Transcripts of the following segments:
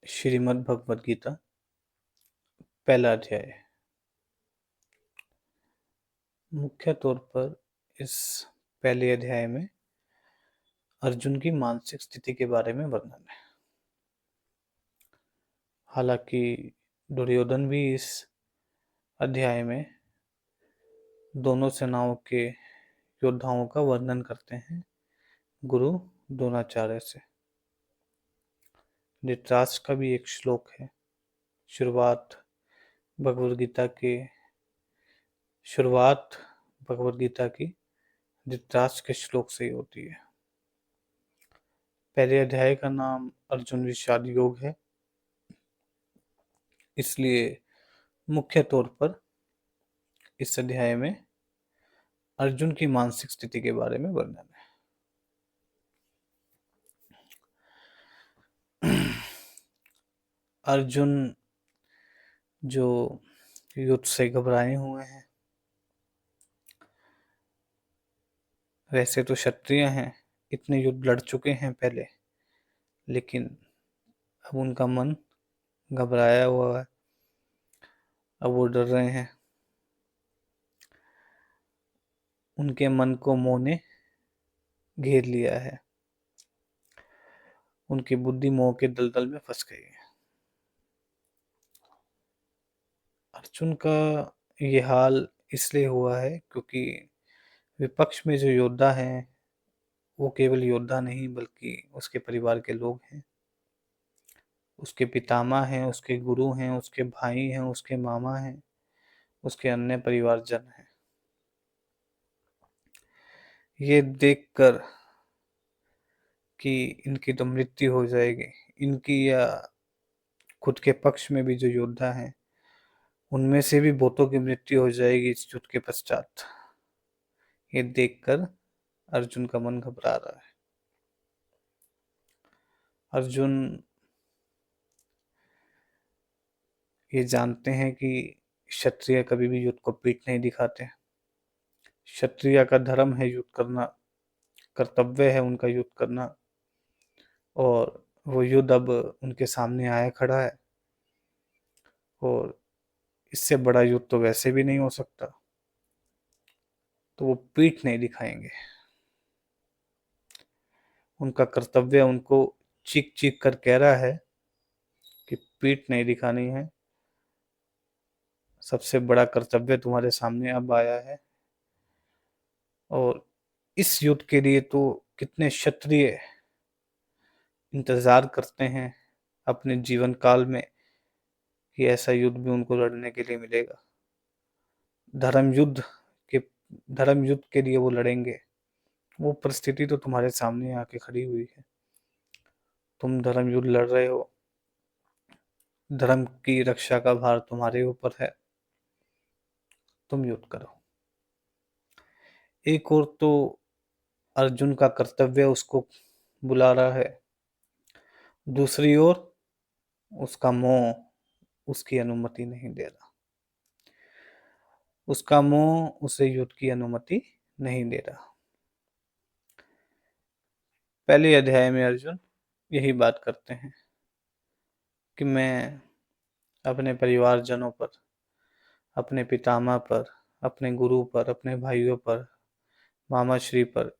श्रीमद् भगवद गीता पहला अध्याय। मुख्य तौर पर इस पहले अध्याय में अर्जुन की मानसिक स्थिति के बारे में वर्णन है। हालांकि दुर्योधन भी इस अध्याय में दोनों सेनाओं के योद्धाओं का वर्णन करते हैं गुरु द्रोणाचार्य से। धृतराष्ट्र का भी एक श्लोक है। भगवद गीता के शुरुआत भगवद गीता की धृतराष्ट्र के श्लोक से ही होती है। पहले अध्याय का नाम अर्जुन विषाद योग है, इसलिए मुख्य तौर पर इस अध्याय में अर्जुन की मानसिक स्थिति के बारे में वर्णन है। अर्जुन जो युद्ध से घबराए हुए हैं, वैसे तो क्षत्रिय हैं, इतने युद्ध लड़ चुके हैं पहले, लेकिन अब उनका मन घबराया हुआ है। अब वो डर रहे हैं। उनके मन को मोह ने घेर लिया है। उनकी बुद्धि मोह के दलदल में फंस गई है। अर्जुन का ये हाल इसलिए हुआ है क्योंकि विपक्ष में जो योद्धा हैं वो केवल योद्धा नहीं बल्कि उसके परिवार के लोग हैं। उसके पितामह हैं, उसके गुरु हैं, उसके भाई हैं, उसके मामा हैं, उसके अन्य परिवारजन हैं। ये देखकर कि इनकी तो मृत्यु हो जाएगी, इनकी या खुद के पक्ष में भी जो योद्धा हैं उनमें से भी बहुतों की मृत्यु हो जाएगी इस युद्ध के पश्चात, ये देखकर अर्जुन का मन घबरा रहा है। अर्जुन ये जानते हैं कि क्षत्रिय कभी भी युद्ध को पीठ नहीं दिखाते। क्षत्रिय का धर्म है युद्ध करना, कर्तव्य है उनका युद्ध करना, और वो युद्ध अब उनके सामने आया खड़ा है और इससे बड़ा युद्ध तो वैसे भी नहीं हो सकता, तो वो पीठ नहीं दिखाएंगे। उनका कर्तव्य उनको चीख चीख कर कह रहा है कि पीठ नहीं दिखानी है। सबसे बड़ा कर्तव्य तुम्हारे सामने अब आया है, और इस युद्ध के लिए तो कितने क्षत्रिय इंतजार करते हैं अपने जीवन काल में कि ऐसा युद्ध भी उनको लड़ने के लिए मिलेगा। धर्म युद्ध के धर्म युद्ध के लिए वो लड़ेंगे। वो परिस्थिति तो तुम्हारे सामने आके खड़ी हुई है। तुम धर्म युद्ध लड़ रहे हो, धर्म की रक्षा का भार तुम्हारे ऊपर है, तुम युद्ध करो। एक और तो अर्जुन का कर्तव्य उसको बुला रहा है, दूसरी ओर उसका मोह उसकी अनुमति नहीं दे रहा। उसका मोह उसे युद्ध की अनुमति नहीं दे रहा। पहले अध्याय में अर्जुन यही बात करते हैं कि मैं अपने परिवारजनों पर, अपने पितामह पर, अपने गुरु पर, अपने भाइयों पर, मामा श्री पर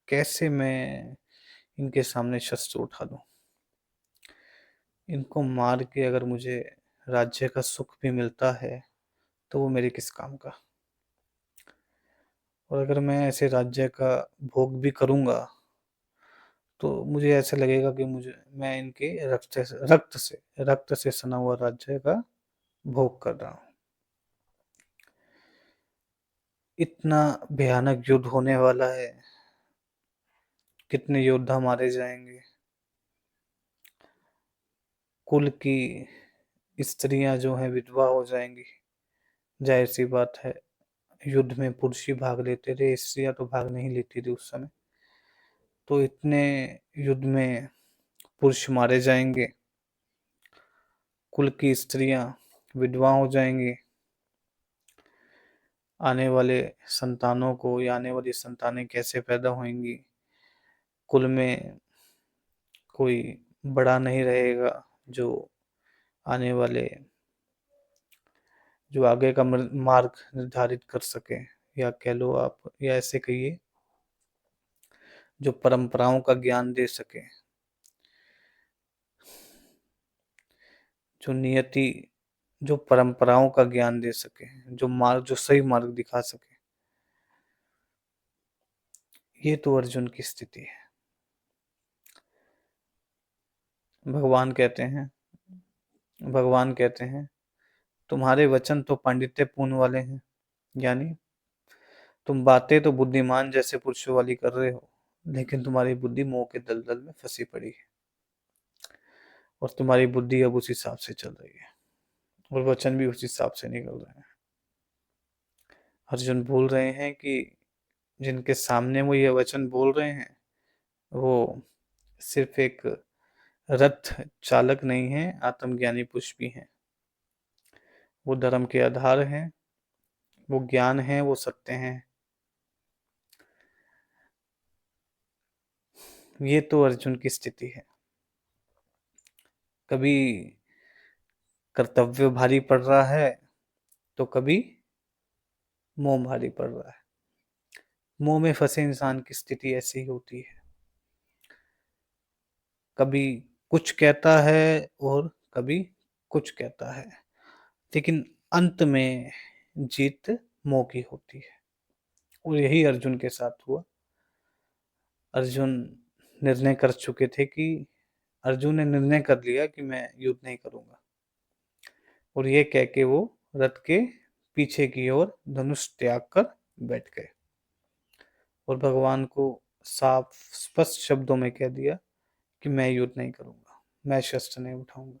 कैसे मैं इनके सामने शस्त्र उठा दूं। इनको मार के अगर मुझे राज्य का सुख भी मिलता है तो वो मेरे किस काम का। और अगर मैं ऐसे राज्य का भोग भी करूंगा तो मुझे ऐसा लगेगा कि मैं इनके रक्त से सना हुआ राज्य का भोग कर रहा हूँ। इतना भयानक युद्ध होने वाला है, कितने योद्धा मारे जाएंगे, कुल की स्त्रियां जो हैं विधवा हो जाएंगी। जाहिर सी बात है, युद्ध में पुरुष ही भाग लेते थे, स्त्रियां तो भाग नहीं लेती थी उस समय। तो इतने युद्ध में पुरुष मारे जाएंगे, कुल की स्त्रियां विधवा हो जाएंगी। आने वाले संतानों को या आने वाली संतानें कैसे पैदा होंगी, कुल में कोई बड़ा नहीं रहेगा, जो आने वाले जो आगे का मार्ग निर्धारित कर सके, या कह लो आप, या ऐसे कहिए जो परंपराओं का ज्ञान दे सके, जो नियति जो परंपराओं का ज्ञान दे सके, जो सही मार्ग दिखा सके। ये तो अर्जुन की स्थिति है। भगवान कहते हैं भगवान कहते हैं तुम्हारे वचन तो पांडित्यपूर्ण वाले हैं, यानी तुम बातें तो बुद्धिमान जैसे पुरुषों वाली कर रहे हो, लेकिन तुम्हारी बुद्धि मोह के दलदल में फंसी पड़ी है, और तुम्हारी बुद्धि अब उस हिसाब से चल रही है, और वचन भी उस हिसाब से निकल रहे हैं। अर्जुन बोल रहे हैं कि जिनके सामने वो ये वचन बोल रहे हैं, वो सिर्फ एक रथ चालक नहीं है, आत्मज्ञानी पुरुष भी हैं। वो धर्म के आधार हैं, वो ज्ञान है, वो सत्य हैं। ये तो अर्जुन की स्थिति है। कभी कर्तव्य भारी पड़ रहा है, तो कभी मोह भारी पड़ रहा है। मोह में फंसे इंसान की स्थिति ऐसी ही होती है। कभी कुछ कहता है और कभी कुछ कहता है, लेकिन अंत में जीत मोह की होती है, और यही अर्जुन के साथ हुआ। अर्जुन निर्णय कर चुके थे कि अर्जुन ने निर्णय कर लिया कि मैं युद्ध नहीं करूंगा, और ये कह के वो रथ के पीछे की ओर धनुष त्याग कर बैठ गए, और भगवान को साफ स्पष्ट शब्दों में कह दिया कि मैं युद्ध नहीं करूंगा, मैं शस्त्र नहीं उठाऊंगा।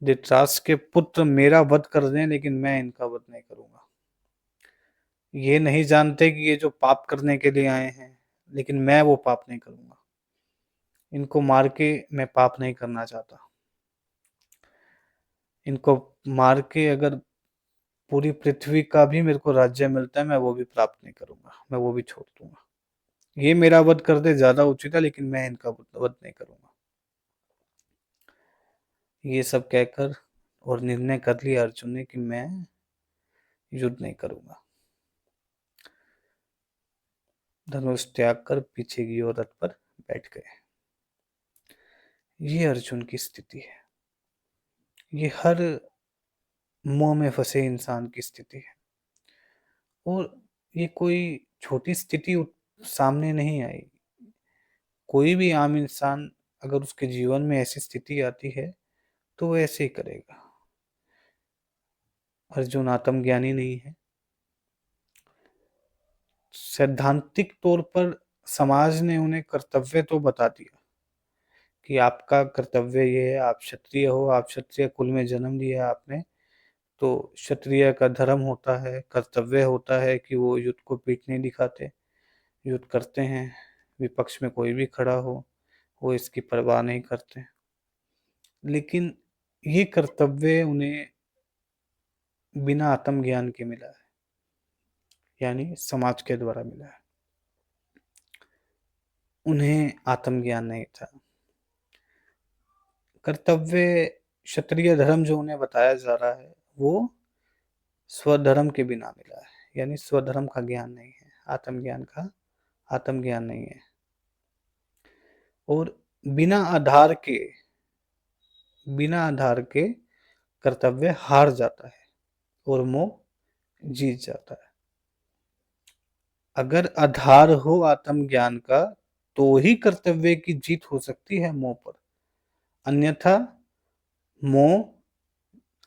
धृतराष्ट्र के पुत्र मेरा वध कर दें, लेकिन मैं इनका वध नहीं करूंगा। ये नहीं जानते कि ये जो पाप करने के लिए आए हैं, लेकिन मैं वो पाप नहीं करूंगा। इनको मार के मैं पाप नहीं करना चाहता। इनको मार के अगर पूरी पृथ्वी का भी मेरे को राज्य मिलता है, मैं वो भी प्राप्त नहीं करूंगा, मैं वो भी छोड़ दूंगा। ये मेरा वध कर दे ज्यादा उचित है, लेकिन मैं इनका वध नहीं करूंगा। ये सब कहकर और निर्णय कर लिया अर्जुन ने कि मैं युद्ध नहीं करूंगा। धनुष त्याग कर पीछे की ओर रथ पर बैठ गए। ये अर्जुन की स्थिति है। ये हर मोह में फंसे इंसान की स्थिति है, और ये कोई छोटी स्थिति सामने नहीं आई। कोई भी आम इंसान अगर उसके जीवन में ऐसी स्थिति आती है, तो वो ऐसे ही करेगा। अर्जुन आत्मज्ञानी नहीं है। सैद्धांतिक तौर पर समाज ने उन्हें कर्तव्य तो बता दिया कि आपका कर्तव्य ये है, आप क्षत्रिय हो, आप क्षत्रिय कुल में जन्म लिया आपने, तो क्षत्रिय का धर्म होता है, कर्तव्य होता है कि वो युद्ध को पीठ नहीं दिखाते, युद्ध करते हैं, विपक्ष में कोई भी खड़ा हो वो इसकी परवाह नहीं करते। लेकिन ये कर्तव्य उन्हें बिना आत्मज्ञान के मिला है, यानी समाज के द्वारा मिला है। उन्हें आत्मज्ञान नहीं था। कर्तव्य क्षत्रिय धर्म जो उन्हें बताया जा रहा है, वो स्वधर्म के बिना मिला है, यानी स्वधर्म का ज्ञान नहीं है, आत्मज्ञान नहीं है। और बिना आधार के कर्तव्य हार जाता है और मोह जीत जाता है। अगर आधार हो आत्मज्ञान का, तो ही कर्तव्य की जीत हो सकती है मोह पर, अन्यथा मोह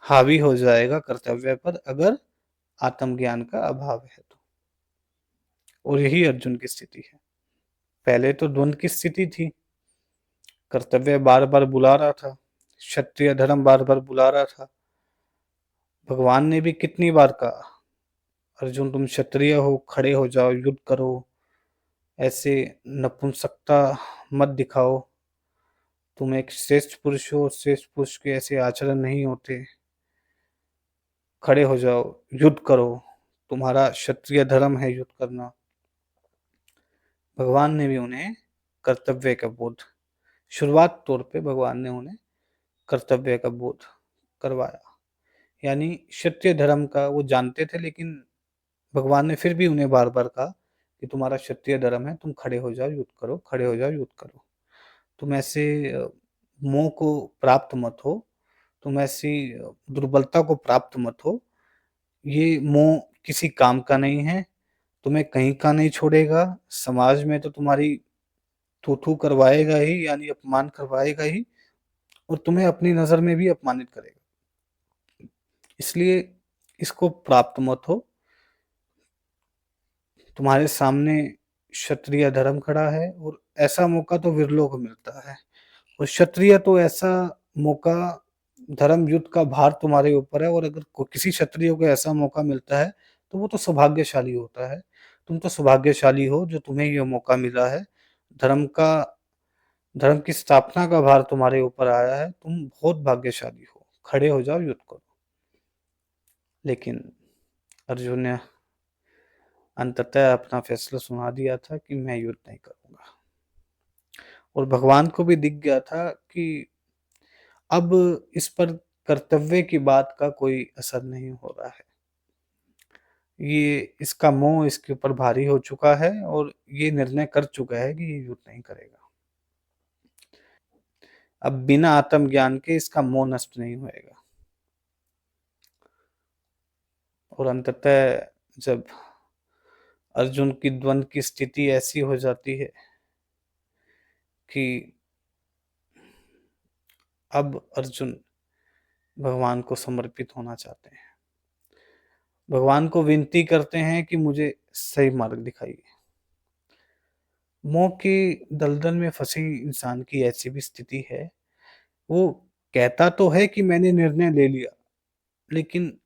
हावी हो जाएगा कर्तव्य पर, अगर आत्मज्ञान का अभाव है तो। और यही अर्जुन की स्थिति है। पहले तो द्वंद की स्थिति थी, कर्तव्य बार बार बुला रहा था, क्षत्रिय धर्म बार बार बुला रहा था। भगवान ने भी कितनी बार कहा, अर्जुन तुम क्षत्रिय हो, खड़े हो जाओ, युद्ध करो, ऐसे नपुंसकता मत दिखाओ, तुम एक श्रेष्ठ पुरुष हो, श्रेष्ठ पुरुष के ऐसे आचरण नहीं होते, खड़े हो जाओ, युद्ध करो, तुम्हारा क्षत्रिय धर्म है युद्ध करना। भगवान ने भी उन्हें कर्तव्य का बोध शुरुआत तौर पे भगवान ने उन्हें कर्तव्य का बोध करवाया। यानी क्षत्रिय धर्म का वो जानते थे, लेकिन भगवान ने फिर भी उन्हें बार-बार कहा कि तुम्हारा क्षत्रिय धर्म है, तुम खड़े हो जाओ, युद्ध करो, खड़े हो जाओ, युद्ध करो। तुम ऐसे मोह को प्राप्त मत हो, तुम ऐसी दुर्बलता को प्राप्त मत हो। ये मोह किसी काम का नहीं है, तुम्हें कहीं का नहीं छोड़ेगा, समाज में तो तुम्हारी थू-थू करवाएगा ही, यानी अपमान करवाएगा ही, और तुम्हें अपनी नज़र में भी अपमानित करेगा। इसलिए इसको प्राप्त मत हो। तुम्हारे सामने क्षत्रिय धर्म खड़ा है, और ऐसा मौका तो विरलों को मिलता है, और क्षत्रिय तो ऐसा मौका, धर्म युद्ध का भार तुम्हारे ऊपर है, और अगर किसी क्षत्रिय को ऐसा मौका मिलता है तो वो तो सौभाग्यशाली होता है। तुम तो सौभाग्यशाली हो जो तुम्हें ये मौका मिला है। धर्म का धर्म की स्थापना का भार तुम्हारे ऊपर आया है, तुम बहुत भाग्यशाली हो, खड़े हो जाओ, युद्ध करो। लेकिन अर्जुन ने अंततः अपना फैसला सुना दिया था कि मैं युद्ध नहीं करूंगा, और भगवान को भी दिख गया था कि अब इस पर कर्तव्य की बात का कोई असर नहीं हो रहा है। ये इसका मोह इसके ऊपर भारी हो चुका है, और ये निर्णय कर चुका है कि ये युद्ध नहीं करेगा। अब बिना आत्मज्ञान के इसका मोह नष्ट नहीं होएगा। और अंततः जब अर्जुन की द्वंद की स्थिति ऐसी हो जाती है कि अब अर्जुन भगवान को समर्पित होना चाहते हैं, भगवान को विनती करते हैं कि मुझे सही मार्ग दिखाइए। मोह की दलदल में फंसी इंसान की ऐसी भी स्थिति है, वो कहता तो है कि मैंने निर्णय ले लिया, लेकिन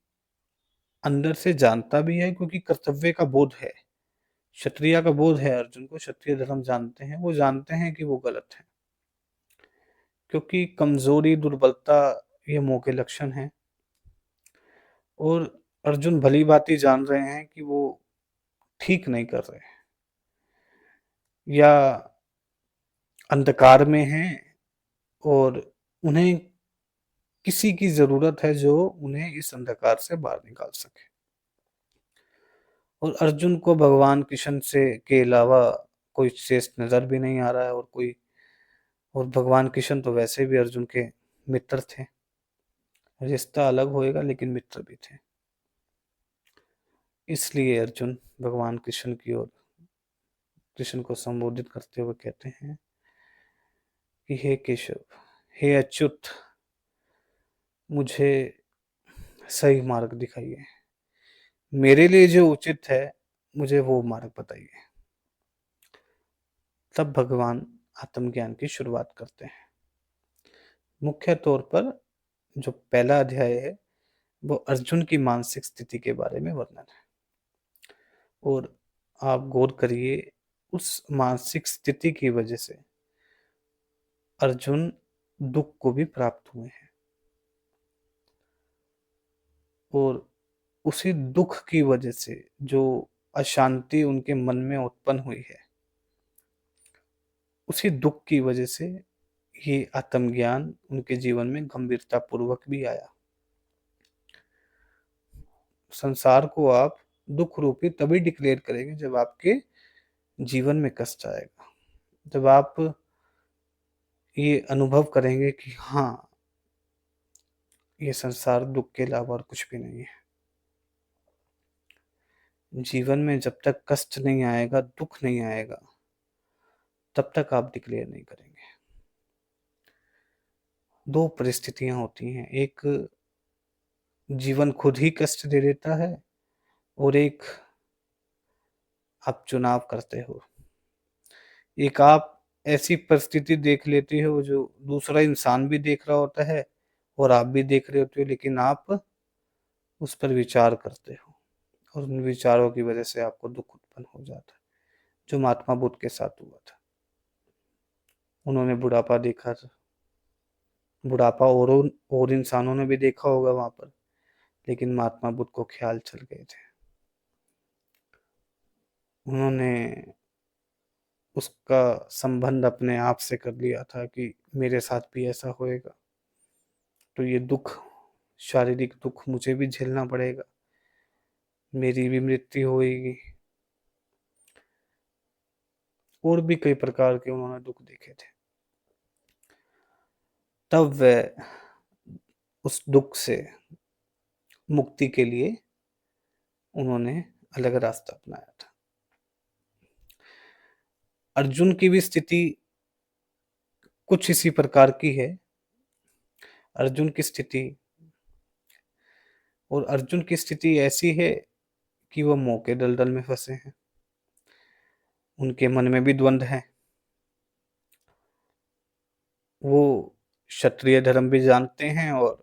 अंदर से जानता भी है, क्योंकि कर्तव्य का बोध है, क्षत्रिय का बोध है। अर्जुन को क्षत्रिय धर्म जानते हैं, वो जानते हैं कि वो गलत है, क्योंकि कमजोरी, दुर्बलता ये मोह के लक्षण हैं। और अर्जुन भली भांति जान रहे हैं कि वो ठीक नहीं कर रहे हैं, या अंधकार में हैं, और उन्हें किसी की जरूरत है जो उन्हें इस अंधकार से बाहर निकाल सके। और अर्जुन को भगवान कृष्ण से के अलावा कोई श्रेष्ठ नजर भी नहीं आ रहा है, और भगवान कृष्ण तो वैसे भी अर्जुन के मित्र थे। रिश्ता अलग होएगा, लेकिन मित्र भी थे। इसलिए अर्जुन भगवान कृष्ण की ओर, कृष्ण को संबोधित करते हुए कहते हैं कि हे केशव, हे अच्युत, मुझे सही मार्ग दिखाइए। मेरे लिए जो उचित है, मुझे वो मार्ग बताइए। तब भगवान आत्मज्ञान की शुरुआत करते हैं। मुख्य तौर पर जो पहला अध्याय है वो अर्जुन की मानसिक स्थिति के बारे में वर्णन है। और आप गौर करिए, उस मानसिक स्थिति की वजह से अर्जुन दुख को भी प्राप्त हुए हैं, और उसी दुख की वजह से जो अशांति उनके मन में उत्पन्न हुई है, उसी दुख की वजह से ये आत्मज्ञान उनके जीवन में गंभीरता पूर्वक भी आया। संसार को आप दुख रूपी तभी डिक्लेयर करेंगे जब आपके जीवन में कष्ट आएगा, जब आप ये अनुभव करेंगे कि हाँ, ये संसार दुख के अलावा और कुछ भी नहीं है। जीवन में जब तक कष्ट नहीं आएगा, दुख नहीं आएगा, तब तक आप डिक्लेयर नहीं करेंगे। दो परिस्थितियां होती हैं, एक जीवन खुद ही कष्ट दे देता है, और एक आप चुनाव करते हो। एक आप ऐसी परिस्थिति देख लेते हो जो दूसरा इंसान भी देख रहा होता है, और आप भी देख रहे होते हो, लेकिन आप उस पर विचार करते हो, और उन विचारों की वजह से आपको दुख उत्पन्न हो जाता है, जो महात्मा बुद्ध के साथ हुआ था। उन्होंने बुढ़ापा देखा था, बुढ़ापा और इंसानों ने भी देखा होगा वहां पर, लेकिन महात्मा बुद्ध को ख्याल चल गए थे। उन्होंने उसका संबंध अपने आप से कर लिया था कि मेरे साथ भी ऐसा होएगा, तो ये दुख, शारीरिक दुख मुझे भी झेलना पड़ेगा, मेरी भी मृत्यु होएगी। और भी कई प्रकार के उन्होंने दुख देखे थे। तब वह उस दुख से मुक्ति के लिए उन्होंने अलग रास्ता अपनाया था। अर्जुन की भी स्थिति कुछ इसी प्रकार की है। अर्जुन की स्थिति अर्जुन की स्थिति ऐसी है कि वो मोह के दलदल में फंसे हैं। उनके मन में भी द्वंद है। वो क्षत्रिय धर्म भी जानते हैं और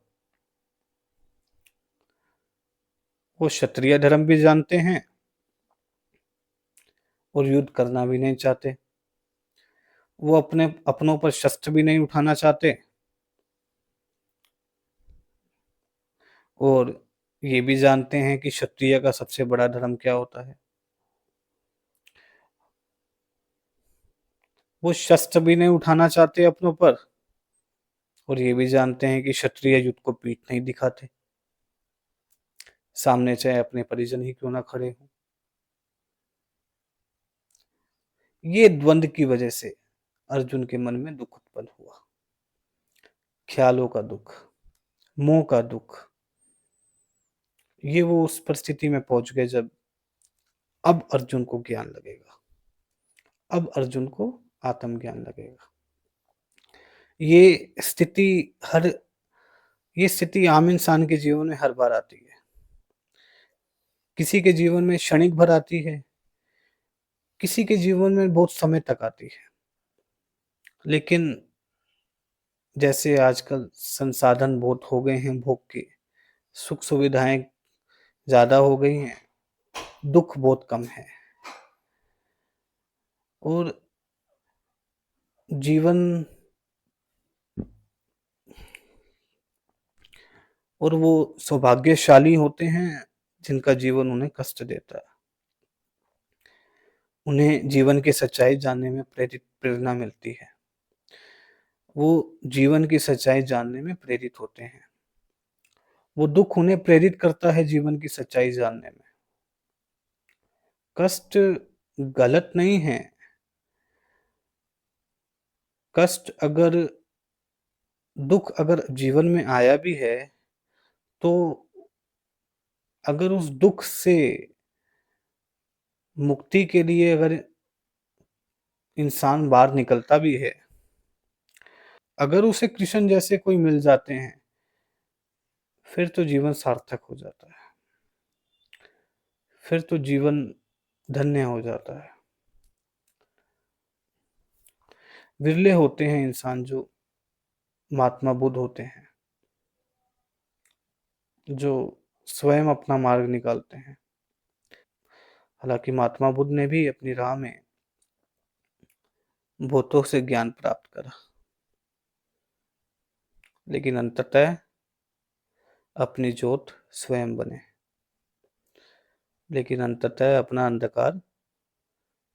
और युद्ध करना भी नहीं चाहते। वो अपने अपनों पर शस्त्र भी नहीं उठाना चाहते और ये भी जानते हैं कि क्षत्रिय का सबसे बड़ा धर्म क्या होता है। वो शस्त्र भी नहीं उठाना चाहते अपनों पर और ये भी जानते हैं कि क्षत्रिय युद्ध को पीठ नहीं दिखाते, सामने चाहे अपने परिजन ही क्यों ना खड़े हों। ये द्वंद की वजह से अर्जुन के मन में दुख उत्पन्न हुआ, ख्यालों का दुख, मोह का दुख। ये वो उस परिस्थिति में पहुंच गए जब अब अर्जुन को ज्ञान लगेगा, अब अर्जुन को आत्मज्ञान लगेगा। ये स्थिति हर ये स्थिति आम इंसान के जीवन में हर बार आती है। किसी के जीवन में क्षणिक भर आती है, किसी के जीवन में बहुत समय तक आती है। लेकिन जैसे आजकल संसाधन बहुत हो गए हैं, भोग के सुख सुविधाएं ज्यादा हो गई हैं, दुख बहुत कम है और जीवन और वो सौभाग्यशाली होते हैं जिनका जीवन उन्हें कष्ट देता है। उन्हें जीवन की सच्चाई जानने में प्रेरणा मिलती है। वो जीवन की सच्चाई जानने में प्रेरित होते हैं। वो दुख उन्हें प्रेरित करता है जीवन की सच्चाई जानने में। कष्ट गलत नहीं है। कष्ट अगर दुख अगर जीवन में आया भी है तो अगर उस दुख से मुक्ति के लिए अगर इंसान बाहर निकलता भी है, अगर उसे कृष्ण जैसे कोई मिल जाते हैं, फिर तो जीवन सार्थक हो जाता है, फिर तो जीवन धन्य हो जाता है। विरले होते हैं इंसान जो महात्मा बुद्ध होते हैं, जो स्वयं अपना मार्ग निकालते हैं। हालांकि महात्मा बुद्ध ने भी अपनी राह में बहुतों से ज्ञान प्राप्त करा, लेकिन अंततः अपनी ज्योत स्वयं बने, लेकिन अंततः अपना अंधकार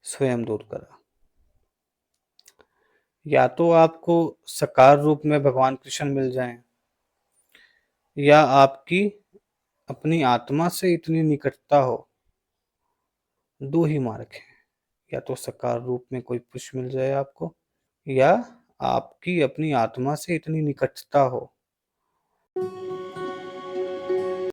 स्वयं दूर करा। या तो आपको साकार रूप में भगवान कृष्ण मिल जाएं, या आपकी अपनी आत्मा से इतनी निकटता हो। दो ही मार्ग हैं, या तो साकार रूप में कोई पुरुष मिल जाए आपको, या आपकी अपनी आत्मा से इतनी निकटता हो